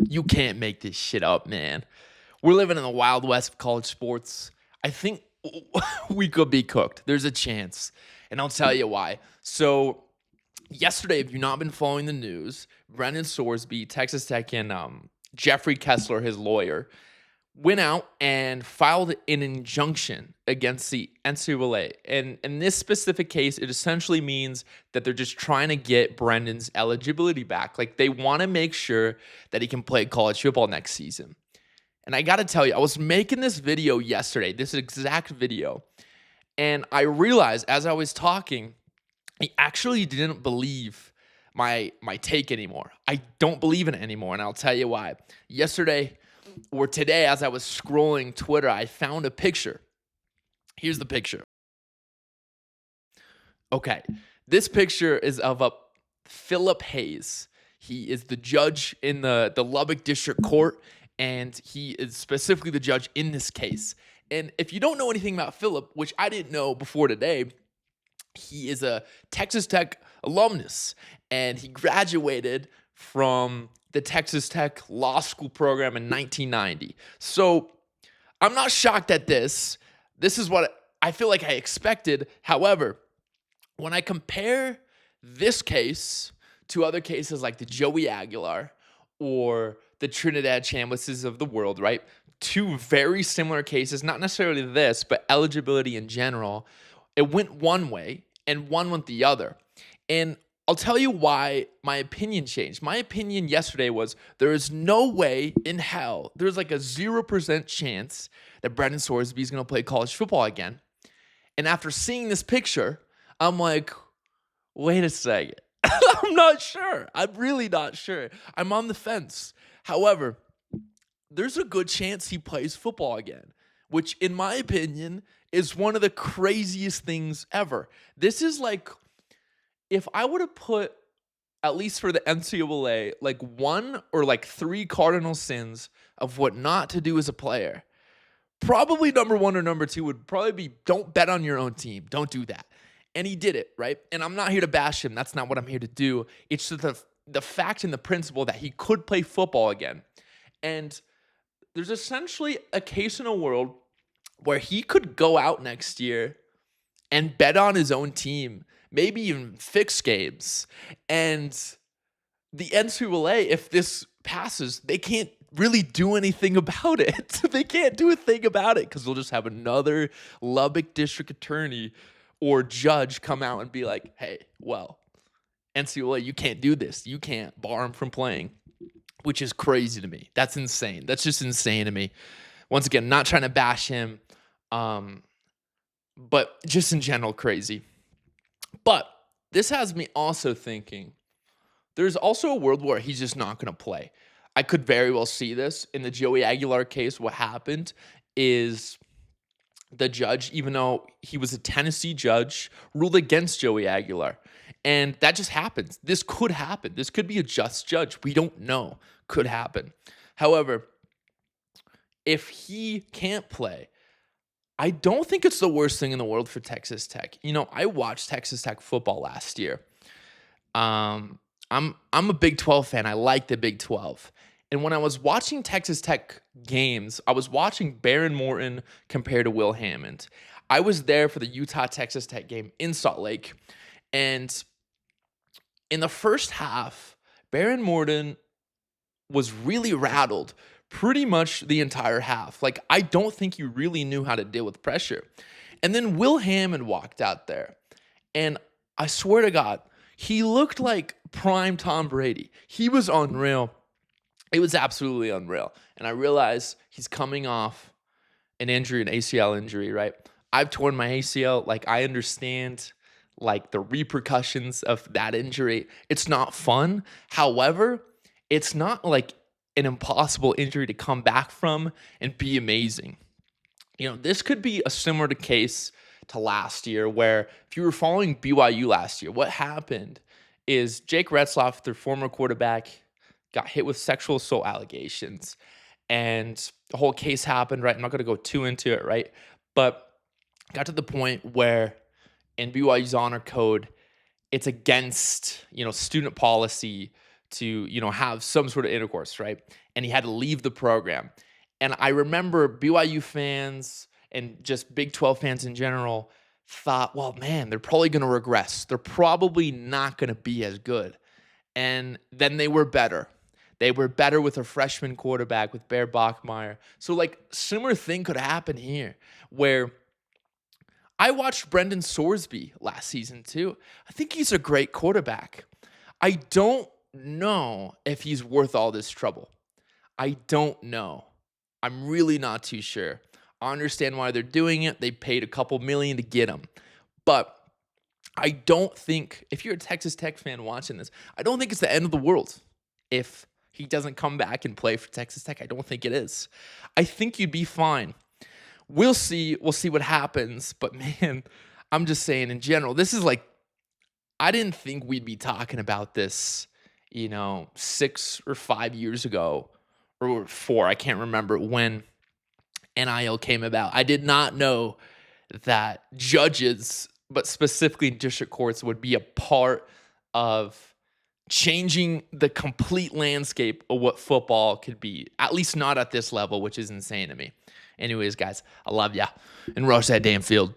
You can't make this shit up, man. We're living in the Wild West of college sports. I think we could be cooked. There's a chance. And I'll tell you why. So, yesterday, if you've not been following the news, Brendan Sorsby, Texas Tech, and Jeffrey Kessler, his lawyer, went out and filed an injunction against the NCAA. And in this specific case, it essentially means that they're just trying to get Brendan's eligibility back. Like, they want to make sure that he can play college football next season. And I got to tell you, I was making this video yesterday, this exact video, and I realized as I was talking, I actually didn't believe my take anymore. I don't believe in it anymore, and I'll tell you why. Yesterday, or today, as I was scrolling Twitter, I found a picture. Here's the picture. Okay, this picture is of a Philip Hayes. He is the judge in the Lubbock District Court, and he is specifically the judge in this case. And if you don't know anything about Philip, which I didn't know before today, he is a Texas Tech alumnus, and he graduated from the Texas Tech Law School program in 1990. So I'm not shocked at this. This is what I feel like I expected. However, when I compare this case to other cases like the Joey Aguilar or the Trinidad Chamblises of the world, right? Two very similar cases, not necessarily this, but eligibility in general. It went one way and one went the other. And I'll tell you why my opinion changed. My opinion yesterday was there is no way in hell, there's like a 0% chance that Brendan Sorsby is going to play college football again. And after seeing this picture, I'm like, wait a second. I'm not sure. I'm really not sure. I'm on the fence. However, there's a good chance he plays football again, which in my opinion is one of the craziest things ever. This is like, if I would have put, at least for the NCAA, like one or like three cardinal sins of what not to do as a player, probably number one or number two would probably be don't bet on your own team. Don't do that. And he did it, right? And I'm not here to bash him. That's not what I'm here to do. It's just the fact and the principle that he could play football again. And there's essentially a case in a world where he could go out next year and bet on his own team, maybe even fix games. And the NCAA, if this passes, they can't really do anything about it. They can't do a thing about it because they'll just have another Lubbock district attorney or judge come out and be like, hey, well, NCAA, you can't do this. You can't bar him from playing, which is crazy to me. That's insane. That's just insane to me. Once again, not trying to bash him, but just in general, crazy. But this has me also thinking there's also a world where he's just not going to play. I could very well see this. In the Joey Aguilar case, what happened is the judge, even though he was a Tennessee judge, ruled against Joey Aguilar. And that just happens. This could happen. This could be a just judge. We don't know. Could happen. However, if he can't play, I don't think it's the worst thing in the world for Texas Tech. You know, I watched Texas Tech football last year. I'm a Big 12 fan. I like the Big 12. And when I was watching Texas Tech games, I was watching Baron Morton compared to Will Hammond. I was there for the Utah-Texas Tech game in Salt Lake. And in the first half, Baron Morton was really rattled pretty much the entire half. Like, I don't think he really knew how to deal with pressure. And then Will Hammond walked out there. And I swear to God, he looked like prime Tom Brady. He was unreal. It was absolutely unreal. And I realized he's coming off an injury, an ACL injury, right? I've torn my ACL. Like, I understand, like, the repercussions of that injury. It's not fun. However, it's not like an impossible injury to come back from and be amazing. You know, this could be a similar case to last year, where if you were following BYU last year, what happened is Jake Retzlaff, their former quarterback, got hit with sexual assault allegations. And the whole case happened, right? I'm not going to go too into it, right? But got to the point where in BYU's honor code, it's against, student policy to, have some sort of intercourse, right? And he had to leave the program. And I remember BYU fans and just Big 12 fans in general thought, well, man, they're probably going to regress. They're probably not going to be as good. And then they were better. They were better with a freshman quarterback with Bear Bachmeier. So, like, similar thing could happen here where I watched Brendan Sorsby last season too. I think he's a great quarterback. I don't know if he's worth all this trouble. I don't know. I'm really not too sure. I understand why they're doing it. They paid a couple million to get him. But I don't think, if you're a Texas Tech fan watching this, I don't think it's the end of the world if he doesn't come back and play for Texas Tech. I don't think it is. I think you'd be fine. We'll see. We'll see what happens. But man, I'm just saying in general, this is like, I didn't think we'd be talking about this, 6 or 5 years ago, or 4. I can't remember when NIL came about. I did not know that judges, but specifically district courts, would be a part of changing the complete landscape of what football could be, at least not at this level, which is insane to me. Anyways, guys, I love ya. And rush that damn field.